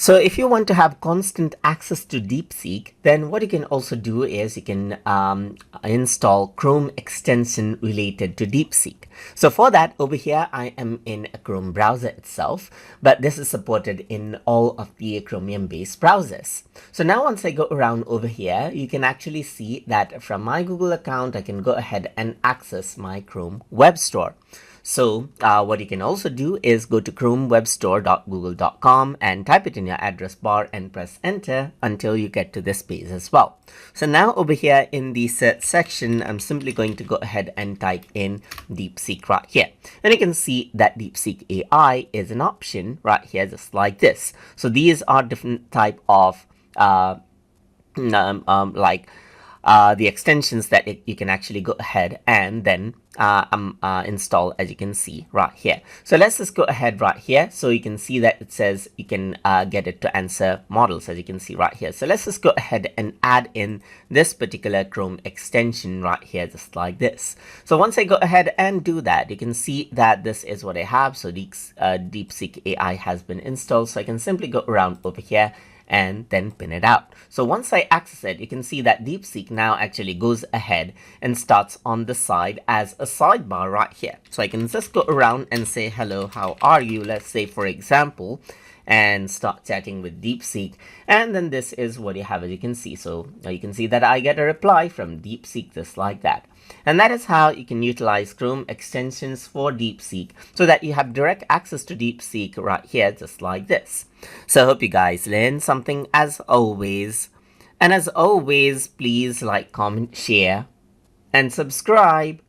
So if you want to have constant access to DeepSeek, then what you can also do is you can install Chrome extension related to DeepSeek. So for that, over here, I am in a Chrome browser itself, but this is supported in all of the Chromium-based browsers. So now once I go around over here, you can actually see that from my Google account, I can go ahead and access my Chrome web store. So what you can also do is go to chromewebstore.google.com and type it in your address bar and press enter until you get to this page as well. So now over here in the search section, I'm simply going to go ahead and type in DeepSeek right here. And you can see that DeepSeek AI is an option right here, just like this. So these are different type of the extensions that you can actually go ahead and then install, as you can see right here. So let's just go ahead right here. So you can see that it says you can get it to answer models, as you can see right here. So let's just go ahead and add in this particular Chrome extension right here, just like this. So once I go ahead and do that, you can see that this is what I have. So DeepSeek AI has been installed. So I can simply go around over here and then pin it out. So once I access it, you can see that DeepSeek now actually goes ahead and starts on the side as a sidebar right here. So I can just go around and say, hello, how are you? Let's say, for example, and start chatting with DeepSeek. And then this is what you have, as you can see. So you can see that I get a reply from DeepSeek just like that. And that is how you can utilize Chrome extensions for DeepSeek so that you have direct access to DeepSeek right here, just like this. So I hope you guys learned something as always. And as always, please like, comment, share, and subscribe.